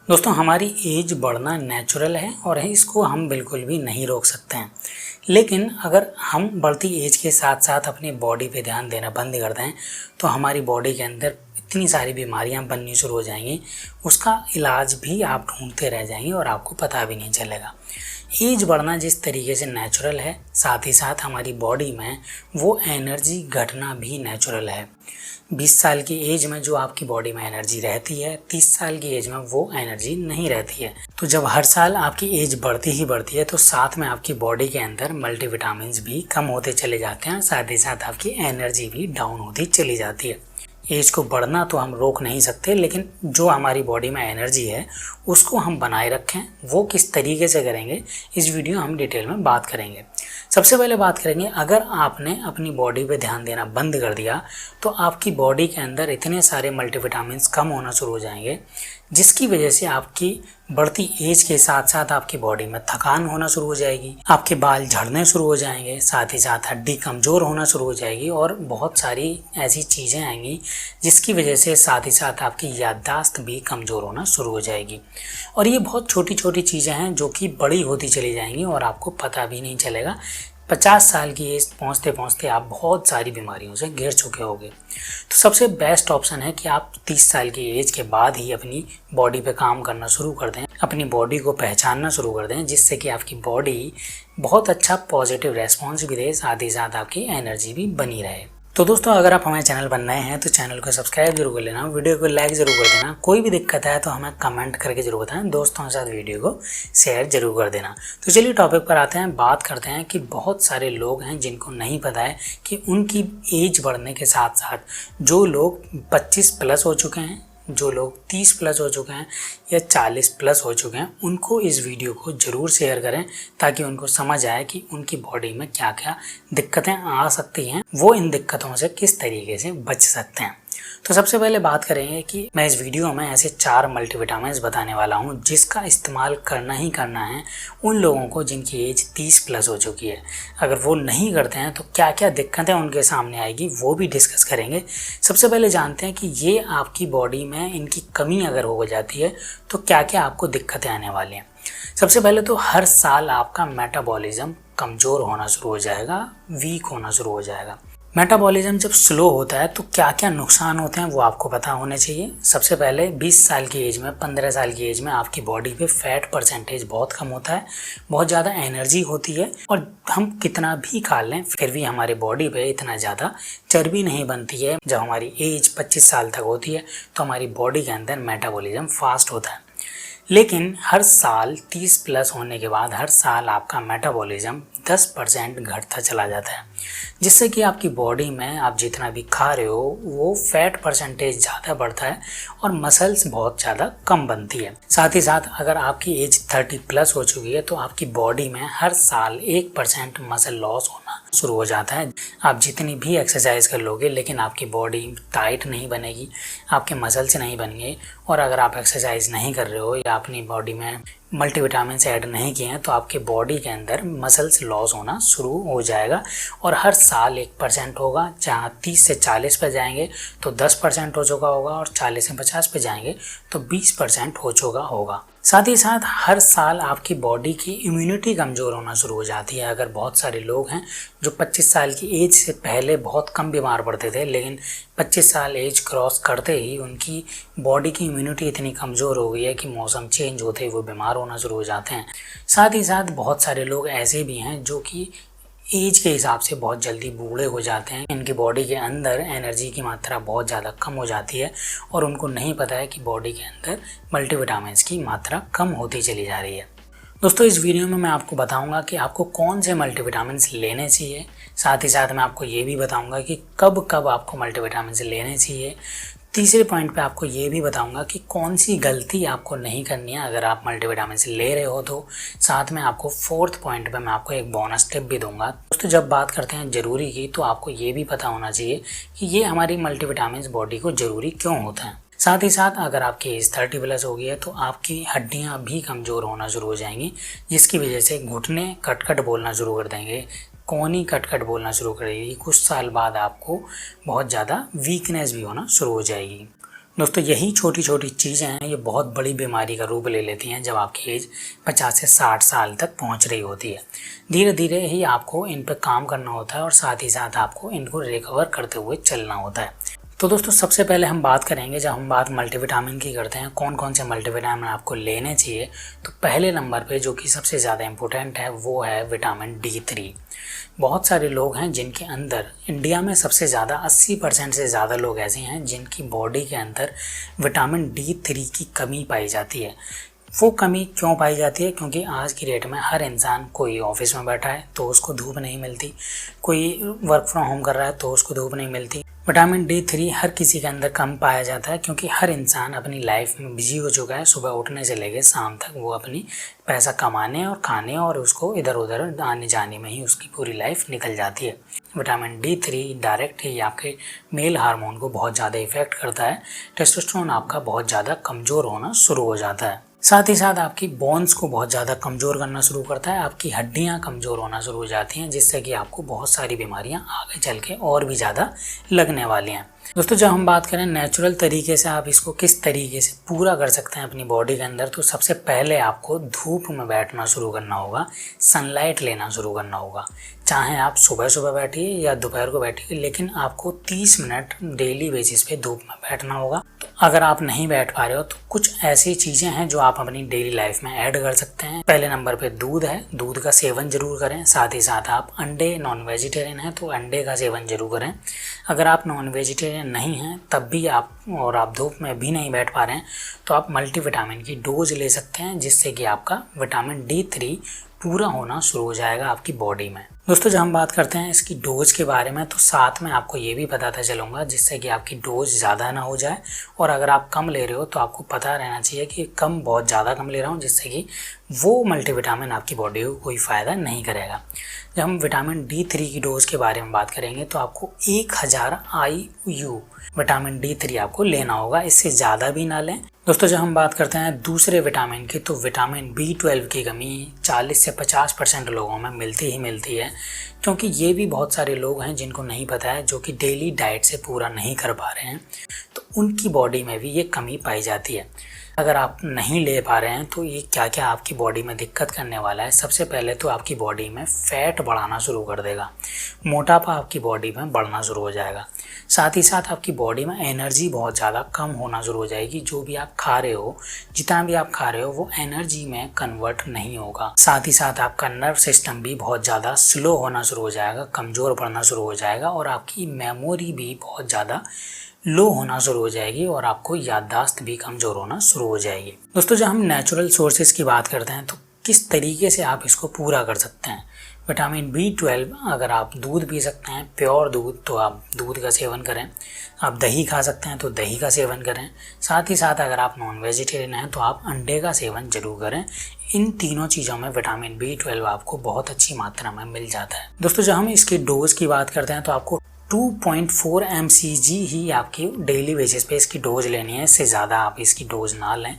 दोस्तों हमारी एज बढ़ना नेचुरल है और इसको हम बिल्कुल भी नहीं रोक सकते हैं। लेकिन अगर हम बढ़ती एज के साथ साथ अपनी बॉडी पे ध्यान देना बंद कर दें तो हमारी बॉडी के अंदर इतनी सारी बीमारियां बननी शुरू हो जाएंगी, उसका इलाज भी आप ढूंढते रह जाएंगे और आपको पता भी नहीं चलेगा। एज बढ़ना जिस तरीके से नेचुरल है, साथ ही साथ हमारी बॉडी में वो एनर्जी घटना भी नेचुरल है। 20 साल की एज में जो आपकी बॉडी में एनर्जी रहती है, 30 साल की एज में वो एनर्जी नहीं रहती है। तो जब हर साल आपकी एज बढ़ती ही बढ़ती है तो साथ में आपकी बॉडी के अंदर मल्टीविटामिन्स भी कम होते चले जाते हैं, साथ ही साथ आपकी एनर्जी भी डाउन होती चली जाती है। एज को बढ़ना तो हम रोक नहीं सकते, लेकिन जो हमारी बॉडी में एनर्जी है उसको हम बनाए रखें, वो किस तरीके से करेंगे इस वीडियो हम डिटेल में बात करेंगे। सबसे पहले बात करेंगे, अगर आपने अपनी बॉडी पे ध्यान देना बंद कर दिया तो आपकी बॉडी के अंदर इतने सारे मल्टीविटामिन्स कम होना शुरू हो जाएंगे, जिसकी वजह से आपकी बढ़ती एज के साथ साथ आपकी बॉडी में थकान होना शुरू हो जाएगी, आपके बाल झड़ने शुरू हो जाएंगे, साथ ही साथ हड्डी कमज़ोर होना शुरू हो जाएगी और बहुत सारी ऐसी चीज़ें आएंगी जिसकी वजह से साथ ही साथ आपकी याददाश्त भी कमज़ोर होना शुरू हो जाएगी। और ये बहुत छोटी छोटी चीज़ें हैं जो कि बड़ी होती चली जाएंगी और आपको पता भी नहीं चलेगा। 50 साल की एज पहुँचते पहुँचते आप बहुत सारी बीमारियों से घिर चुके होंगे। तो सबसे बेस्ट ऑप्शन है कि आप 30 साल की एज के बाद ही अपनी बॉडी पे काम करना शुरू कर दें, अपनी बॉडी को पहचानना शुरू कर दें, जिससे कि आपकी बॉडी बहुत अच्छा पॉजिटिव रेस्पॉन्स भी दे, साथ ही साथ आपकी एनर्जी भी बनी रहे। तो दोस्तों अगर आप हमारे चैनल पर नए हैं तो चैनल को सब्सक्राइब जरूर कर लेना, वीडियो को लाइक जरूर कर देना, कोई भी दिक्कत है तो हमें कमेंट करके जरूर बताएं, दोस्तों के साथ वीडियो को शेयर जरूर कर देना। तो चलिए टॉपिक पर आते हैं, बात करते हैं कि बहुत सारे लोग हैं जिनको नहीं पता है कि उनकी एज बढ़ने के साथ साथ जो लोग 25 प्लस हो चुके हैं, जो लोग 30 प्लस हो चुके हैं या 40 प्लस हो चुके हैं, उनको इस वीडियो को ज़रूर शेयर करें ताकि उनको समझ आए कि उनकी बॉडी में क्या क्या दिक्कतें आ सकती हैं, वो इन दिक्कतों से किस तरीके से बच सकते हैं। तो सबसे पहले बात करेंगे कि मैं इस वीडियो में ऐसे 4 मल्टीविटामिन्स बताने वाला हूं जिसका इस्तेमाल करना ही करना है उन लोगों को जिनकी एज 30 प्लस हो चुकी है। अगर वो नहीं करते हैं तो क्या क्या दिक्कतें उनके सामने आएगी वो भी डिस्कस करेंगे। सबसे पहले जानते हैं कि ये आपकी बॉडी में इनकी कमी अगर हो जाती है तो क्या क्या आपको दिक्कतें आने वाली हैं। सबसे पहले तो हर साल आपका मेटाबॉलिज्म कमज़ोर होना शुरू हो जाएगा, वीक होना शुरू हो जाएगा। मेटाबॉलिज्म जब स्लो होता है तो क्या क्या नुकसान होते हैं वो आपको पता होने चाहिए। सबसे पहले 20 साल की एज में, 15 साल की एज में आपकी बॉडी पे फैट परसेंटेज बहुत कम होता है, बहुत ज़्यादा एनर्जी होती है और हम कितना भी खा लें फिर भी हमारी बॉडी पे इतना ज़्यादा चर्बी नहीं बनती है। जब हमारी एज 25 साल तक होती है तो हमारी बॉडी के अंदर मेटाबॉलिज्म फास्ट होता है। लेकिन हर साल 30 प्लस होने के बाद हर साल आपका मेटाबॉलिज्म 10% घटता चला जाता है, जिससे कि आपकी बॉडी में आप जितना भी खा रहे हो वो फैट परसेंटेज ज़्यादा बढ़ता है और मसल्स बहुत ज़्यादा कम बनती है। साथ ही साथ अगर आपकी एज 30 प्लस हो चुकी है तो आपकी बॉडी में हर साल 1% मसल लॉस होना शुरू हो जाता है। आप जितनी भी एक्सरसाइज कर लोगे लेकिन आपकी बॉडी टाइट नहीं बनेगी, आपके मसल्स नहीं बनेंगे। और अगर आप एक्सरसाइज नहीं कर रहे हो या अपनी बॉडी में मल्टीविटामिन्स ऐड नहीं किए हैं तो आपके बॉडी के अंदर मसल्स लॉस होना शुरू हो जाएगा और हर साल 1% होगा। जहाँ 30 से 40 पे जाएंगे तो 10% हो चुका होगा और 40 से 50 पे जाएंगे तो 20% हो चुका होगा। साथ ही साथ हर साल आपकी बॉडी की इम्यूनिटी कमज़ोर होना शुरू हो जाती है। अगर बहुत सारे लोग हैं जो 25 साल की एज से पहले बहुत कम बीमार पड़ते थे, लेकिन 25 साल एज क्रॉस करते ही उनकी बॉडी की इम्यूनिटी इतनी कमज़ोर हो गई है कि मौसम चेंज होते ही वो बीमार होना शुरू हो जाते हैं। साथ ही साथ बहुत सारे लोग ऐसे भी हैं जो कि एज के हिसाब से बहुत जल्दी बूढ़े हो जाते हैं। इनकी बॉडी के अंदर एनर्जी की मात्रा बहुत ज़्यादा कम हो जाती है और उनको नहीं पता है कि बॉडी के अंदर मल्टीविटामिन्स की मात्रा कम होती चली जा रही है। दोस्तों इस वीडियो में मैं आपको बताऊंगा कि आपको कौन से मल्टीविटामिन्स लेने चाहिए, साथ ही साथ मैं आपको ये भी बताऊंगा कि कब कब आपको मल्टीविटामिन्स लेने चाहिए। तीसरे पॉइंट पे आपको ये भी बताऊंगा कि कौन सी गलती आपको नहीं करनी है अगर आप मल्टीविटामिन्स ले रहे हो तो। साथ में आपको फोर्थ पॉइंट पे मैं आपको एक बोनस टिप भी दूंगा। दोस्तों जब बात करते हैं ज़रूरी की तो आपको ये भी पता होना चाहिए कि ये हमारी मल्टीविटामिन्स बॉडी को ज़रूरी क्यों होता है। साथ ही साथ अगर आपकी एज 30 प्लस हो गई है तो आपकी हड्डियाँ भी कमज़ोर होना शुरू हो जाएंगी, जिसकी वजह से घुटने कट बोलना शुरू कर देंगे, कोहनी कट बोलना शुरू करेगी। कुछ साल बाद आपको बहुत ज़्यादा वीकनेस भी होना शुरू हो जाएगी। दोस्तों यही छोटी छोटी चीज़ें हैं, ये बहुत बड़ी बीमारी का रूप ले लेती हैं जब आपकी एज 50 से 60 साल तक पहुंच रही होती है। धीरे धीरे ही आपको इन पर काम करना होता है और साथ ही साथ आपको इनको रिकवर करते हुए चलना होता है। तो दोस्तों सबसे पहले हम बात करेंगे, जब हम बात मल्टीविटामिन की करते हैं कौन कौन से मल्टीविटामिन आपको लेने चाहिए, तो पहले नंबर पे जो कि सबसे ज़्यादा इम्पोर्टेंट है वो है विटामिन D3। बहुत सारे लोग हैं जिनके अंदर, इंडिया में सबसे ज़्यादा 80% से ज़्यादा लोग ऐसे हैं जिनकी बॉडी के अंदर विटामिन D3 की कमी पाई जाती है। वो कमी क्यों पाई जाती है? क्योंकि आज की डेट में हर इंसान, कोई ऑफिस में बैठा है तो उसको धूप नहीं मिलती, कोई वर्क फ्रॉम होम कर रहा है तो उसको धूप नहीं मिलती। विटामिन D3 हर किसी के अंदर कम पाया जाता है क्योंकि हर इंसान अपनी लाइफ में बिजी हो चुका है। सुबह उठने से लेकर शाम तक वो अपनी पैसा कमाने और खाने और उसको इधर उधर आने जाने में ही उसकी पूरी लाइफ निकल जाती है। विटामिन D3 डायरेक्ट ही आपके मेल हार्मोन को बहुत ज़्यादा इफेक्ट करता है। टेस्टोस्टेरोन आपका बहुत ज़्यादा कमज़ोर होना शुरू हो जाता है। साथ ही साथ आपकी बोन्स को बहुत ज़्यादा कमज़ोर करना शुरू करता है, आपकी हड्डियां कमज़ोर होना शुरू हो जाती हैं, जिससे कि आपको बहुत सारी बीमारियां आगे चल के और भी ज़्यादा लगने वाली हैं। दोस्तों जब हम बात करें नेचुरल तरीके से आप इसको किस तरीके से पूरा कर सकते हैं अपनी बॉडी के अंदर, तो सबसे पहले आपको धूप में बैठना शुरू करना होगा, सनलाइट लेना शुरू करना होगा। चाहे आप सुबह सुबह बैठिए या दोपहर को बैठिए, लेकिन आपको 30 मिनट डेली बेसिस पे धूप में बैठना होगा। तो अगर आप नहीं बैठ पा रहे हो तो कुछ ऐसी चीज़ें हैं जो आप अपनी डेली लाइफ में ऐड कर सकते हैं। पहले नंबर पे दूध है, दूध का सेवन जरूर करें। साथ ही साथ आप अंडे, नॉन वेजिटेरियन हैं तो अंडे का सेवन जरूर करें। अगर आप नॉन वेजिटेरियन नहीं हैं तब भी आप धूप में भी नहीं बैठ पा रहे हैं तो आप मल्टीविटामिन की डोज ले सकते हैं, जिससे कि आपका विटामिन D3 पूरा होना शुरू हो जाएगा आपकी बॉडी में। दोस्तों जब हम बात करते हैं इसकी डोज के बारे में, तो साथ में आपको ये भी बताता चलूँगा जिससे कि आपकी डोज ज़्यादा ना हो जाए, और अगर आप कम ले रहे हो तो आपको पता रहना चाहिए कि कम, बहुत ज़्यादा कम ले रहा हूँ, जिससे कि वो मल्टीविटामिन आपकी बॉडी को कोई फ़ायदा नहीं करेगा। जब हम विटामिन D3 की डोज के बारे में बात करेंगे तो आपको 1000 IU विटामिन D3 आपको लेना होगा, इससे ज़्यादा भी ना लें। दोस्तों जब हम बात करते हैं दूसरे विटामिन की, तो विटामिन B12 की कमी 40 से 50% लोगों में मिलती ही मिलती है, क्योंकि ये भी बहुत सारे लोग हैं जिनको नहीं पता है, जो कि डेली डाइट से पूरा नहीं कर पा रहे हैं, तो उनकी बॉडी में भी ये कमी पाई जाती है। अगर आप नहीं ले पा रहे हैं तो ये क्या क्या आपकी बॉडी में दिक्कत करने वाला है। सबसे पहले तो आपकी बॉडी में फैट बढ़ाना शुरू कर देगा, मोटापा आपकी बॉडी में बढ़ना शुरू हो जाएगा। साथ ही साथ आपकी बॉडी में एनर्जी बहुत ज़्यादा कम होना शुरू हो जाएगी। जो भी आप खा रहे हो, जितना भी आप खा रहे हो, वो एनर्जी में कन्वर्ट नहीं होगा। साथ ही साथ आपका नर्व सिस्टम भी बहुत ज़्यादा स्लो होना शुरू हो जाएगा, कमज़ोर पड़ना शुरू हो जाएगा, और आपकी मेमोरी भी बहुत ज़्यादा लो होना शुरू हो जाएगी और आपको याददाश्त भी कमज़ोर होना शुरू हो जाएगी। दोस्तों जब हम नेचुरल सोर्सेज की बात करते हैं तो किस तरीके से आप इसको पूरा कर सकते हैं। विटामिन B12, अगर आप दूध पी सकते हैं, प्योर दूध, तो आप दूध का सेवन करें। आप दही खा सकते हैं तो दही का सेवन करें। साथ ही साथ अगर आप नॉन वेजिटेरियन हैं तो आप अंडे का सेवन जरूर करें। इन तीनों चीज़ों में विटामिन B12 आपको बहुत अच्छी मात्रा में मिल जाता है। दोस्तों जब हम इसकी डोज की बात करते हैं तो आपको 2.4 mcg ही आपकी डेली बेसिस पे इसकी डोज लेनी है। इससे ज़्यादा आप इसकी डोज ना लें,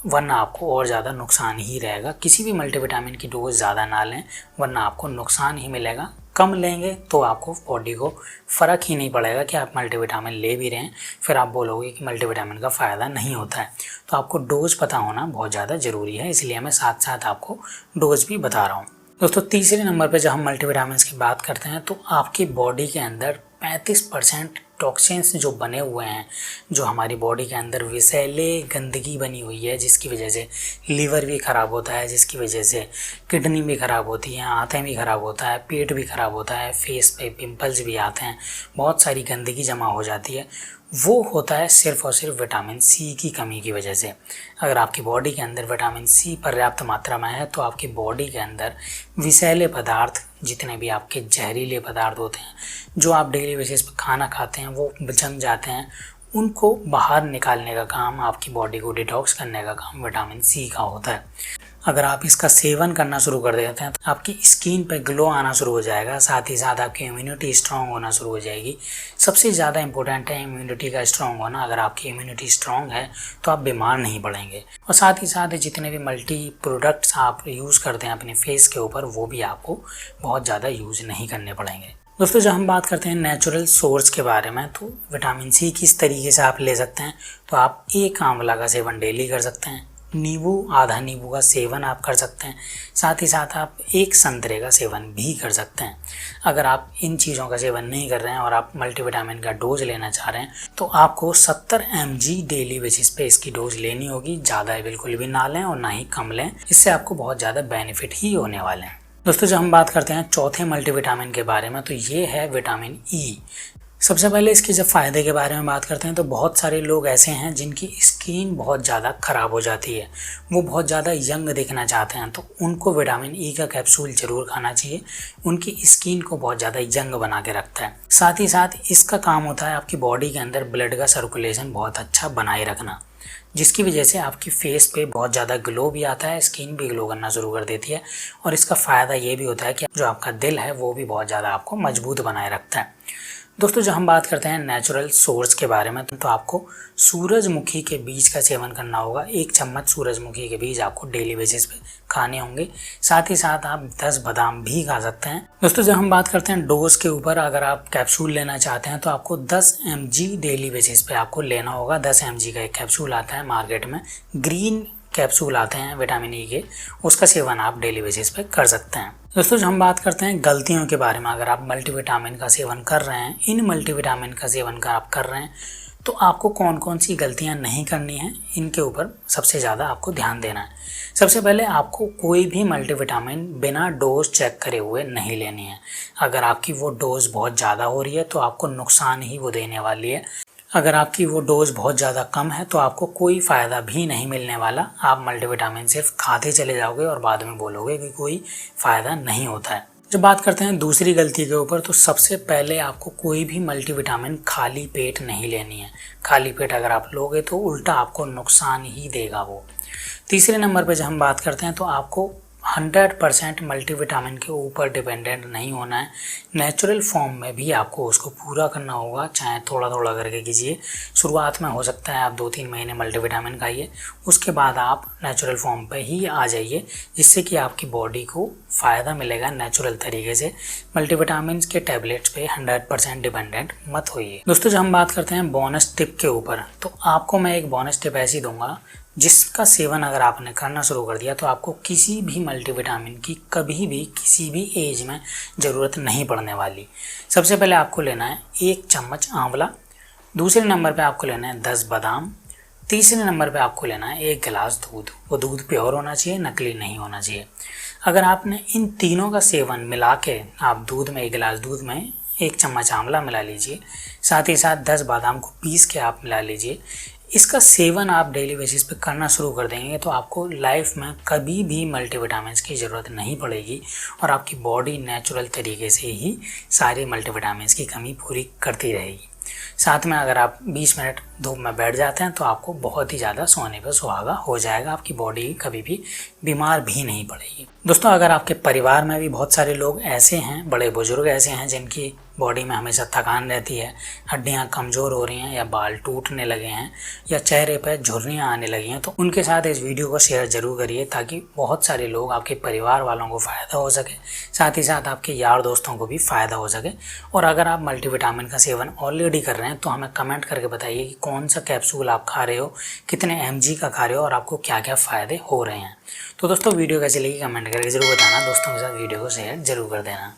वरना आपको और ज़्यादा नुकसान ही रहेगा। किसी भी मल्टीविटामिन की डोज ज़्यादा ना लें, वरना आपको नुकसान ही मिलेगा। कम लेंगे तो आपको बॉडी को फ़र्क ही नहीं पड़ेगा कि आप मल्टीविटामिन ले भी रहे हैं, फिर आप बोलोगे कि मल्टीविटामिन का फ़ायदा नहीं होता है। तो आपको डोज पता होना बहुत ज़्यादा ज़रूरी है, इसलिए मैं साथ साथ आपको डोज भी बता रहा हूँ। दोस्तों तीसरे नंबर पे जब हम मल्टीविटामिन्स की बात करते हैं तो आपकी बॉडी के अंदर 35% टॉक्सिन्स जो बने हुए हैं, जो हमारी बॉडी के अंदर विषैले गंदगी बनी हुई है, जिसकी वजह से लीवर भी ख़राब होता है, जिसकी वजह से किडनी भी ख़राब होती है, आंतें भी ख़राब होता है, पेट भी ख़राब होता है, फेस पे पिंपल्स भी आते हैं, बहुत सारी गंदगी जमा हो जाती है। वो होता है सिर्फ़ और सिर्फ विटामिन C की कमी की वजह से। अगर आपकी बॉडी के अंदर विटामिन C पर्याप्त मात्रा में है तो आपकी बॉडी के अंदर विषैले पदार्थ, जितने भी आपके जहरीले पदार्थ होते हैं, जो आप डेली बेसिस पर खाना खाते हैं, वो जम जाते हैं, उनको बाहर निकालने का काम, आपकी बॉडी को डिटॉक्स करने का काम विटामिन C का होता है। अगर आप इसका सेवन करना शुरू कर देते हैं तो आपकी स्किन पे ग्लो आना शुरू हो जाएगा। साथ ही साथ आपकी इम्यूनिटी स्ट्रांग होना शुरू हो जाएगी। सबसे ज़्यादा इंपॉर्टेंट है इम्यूनिटी का स्ट्रांग होना। अगर आपकी इम्यूनिटी स्ट्रांग है तो आप बीमार नहीं पड़ेंगे। और साथ ही साथ जितने भी मल्टी प्रोडक्ट्स आप यूज़ करते हैं अपने फेस के ऊपर, वो भी आपको बहुत ज़्यादा यूज़ नहीं करने पड़ेंगे। दोस्तों जब हम बात करते हैं नेचुरल सोर्स के बारे में, तो विटामिन सी किस तरीके से आप ले सकते हैं, तो आप एक आंवला का सेवन डेली कर सकते हैं, नींबू आधा नींबू का सेवन आप कर सकते हैं, साथ ही साथ आप एक संतरे का सेवन भी कर सकते हैं। अगर आप इन चीज़ों का सेवन नहीं कर रहे हैं और आप मल्टीविटामिन का डोज लेना चाह रहे हैं, तो आपको 70 mg डेली बेसिस पे इसकी डोज लेनी होगी। ज़्यादा बिल्कुल भी ना लें और ना ही कम लें, इससे आपको बहुत ज़्यादा बेनिफिट ही होने वाले हैं। दोस्तों जब हम बात करते हैं चौथे मल्टीविटामिन के बारे में, तो ये है विटामिन ई। सबसे पहले इसके जब फ़ायदे के बारे में बात करते हैं, तो बहुत सारे लोग ऐसे हैं जिनकी स्किन बहुत ज़्यादा ख़राब हो जाती है, वो बहुत ज़्यादा यंग दिखना चाहते हैं, तो उनको विटामिन ई का कैप्सूल ज़रूर खाना चाहिए। उनकी स्किन को बहुत ज़्यादा यंग बना के रखता है। साथ ही साथ इसका काम होता है आपकी बॉडी के अंदर ब्लड का सर्कुलेशन बहुत अच्छा बनाए रखना, जिसकी वजह से आपकी फेस पे बहुत ज़्यादा ग्लो भी आता है, स्किन भी ग्लो करना शुरू कर देती है। और इसका फ़ायदा ये भी होता है कि जो आपका दिल है वो भी बहुत ज़्यादा आपको मजबूत बनाए रखता है। दोस्तों जब हम बात करते हैं नेचुरल सोर्स के बारे में, तो आपको सूरजमुखी के बीज का सेवन करना होगा। 1 चम्मच सूरजमुखी के बीज आपको डेली बेसिस पे खाने होंगे। साथ ही साथ आप 10 बादाम भी खा सकते हैं। दोस्तों जब हम बात करते हैं डोज के ऊपर, अगर आप कैप्सूल लेना चाहते हैं तो आपको 10 mg डेली बेसिस पे आपको लेना होगा। 10 mg का एक कैप्सूल आता है मार्केट में, ग्रीन कैप्सूल आते हैं विटामिन ई के, उसका सेवन आप डेली बेसिस पे कर सकते हैं। दोस्तों जब हम बात करते हैं गलतियों के बारे में, अगर आप मल्टीविटामिन का सेवन कर रहे हैं, इन मल्टीविटामिन का सेवन का आप कर रहे हैं, तो आपको कौन कौन सी गलतियां नहीं करनी है, इनके ऊपर सबसे ज़्यादा आपको ध्यान देना है। सबसे पहले आपको कोई भी मल्टीविटामिन बिना डोज चेक करे हुए नहीं लेनी है। अगर आपकी वो डोज बहुत ज़्यादा हो रही है तो आपको नुकसान ही वो देने वाली है। अगर आपकी वो डोज बहुत ज़्यादा कम है तो आपको कोई फ़ायदा भी नहीं मिलने वाला। आप मल्टीविटामिन सिर्फ खाते चले जाओगे और बाद में बोलोगे कि कोई फ़ायदा नहीं होता है। जब बात करते हैं दूसरी गलती के ऊपर, तो सबसे पहले आपको कोई भी मल्टीविटामिन खाली पेट नहीं लेनी है। खाली पेट अगर आप लोगे तो उल्टा आपको नुकसान ही देगा वो। तीसरे नंबर पर जब हम बात करते हैं, तो आपको 100% मल्टीविटामिन के ऊपर डिपेंडेंट नहीं होना है। नेचुरल फॉर्म में भी आपको उसको पूरा करना होगा, चाहे थोड़ा थोड़ा करके कीजिए। शुरुआत में हो सकता है आप 2-3 महीने मल्टीविटामिन खाइए, उसके बाद आप नेचुरल फॉर्म पे ही आ जाइए, जिससे कि आपकी बॉडी को फ़ायदा मिलेगा नेचुरल तरीके से। मल्टीविटामिन के टैबलेट्स पे 100% डिपेंडेंट मत होइए। दोस्तों जब हम बात करते हैं बोनस टिप के ऊपर, तो आपको मैं एक बोनस टिप ऐसी दूंगा जिसका सेवन अगर आपने करना शुरू कर दिया तो आपको किसी भी मल्टीविटामिन की कभी भी किसी भी एज में ज़रूरत नहीं पड़ने वाली। सबसे पहले आपको लेना है 1 चम्मच आंवला, दूसरे नंबर पे आपको लेना है 10 बादाम, तीसरे नंबर पे आपको लेना है 1 गिलास दूध। वो दूध प्योर होना चाहिए, नकली नहीं होना चाहिए। अगर आपने इन तीनों का सेवन मिला के, आप दूध में 1 गिलास दूध में 1 चम्मच आंवला मिला लीजिए, साथ ही साथ 10 बादाम को पीस के आप मिला लीजिए। इसका सेवन आप डेली बेसिस पे करना शुरू कर देंगे तो आपको लाइफ में कभी भी मल्टीविटामिन की ज़रूरत नहीं पड़ेगी और आपकी बॉडी नेचुरल तरीके से ही सारे मल्टीविटामिन की कमी पूरी करती रहेगी। साथ में अगर आप 20 मिनट धूप में बैठ जाते हैं तो आपको बहुत ही ज़्यादा सोने पर सुहागा हो जाएगा। आपकी बॉडी कभी भी बीमार भी नहीं पड़ेगी। दोस्तों अगर आपके परिवार में भी बहुत सारे लोग ऐसे हैं, बड़े बुजुर्ग ऐसे हैं जिनकी बॉडी में हमेशा थकान रहती है, हड्डियां कमज़ोर हो रही हैं या बाल टूटने लगे हैं या चेहरे पर झुर्रियाँ आने लगी हैं, तो उनके साथ इस वीडियो को शेयर ज़रूर करिए ताकि बहुत सारे लोग, आपके परिवार वालों को फ़ायदा हो सके, साथ ही साथ आपके यार दोस्तों को भी फ़ायदा हो सके। और अगर आप मल्टीविटामिन का सेवन ऑलरेडी कर रहे हैं तो हमें कमेंट करके बताइए कि कौन सा कैप्सूल आप खा रहे हो, कितने mg का खा रहे हो और आपको क्या क्या फ़ायदे हो रहे हैं। तो दोस्तों वीडियो कैसी लगी कमेंट करके ज़रूर बताना। दोस्तों के साथ वीडियो को शेयर ज़रूर कर देना।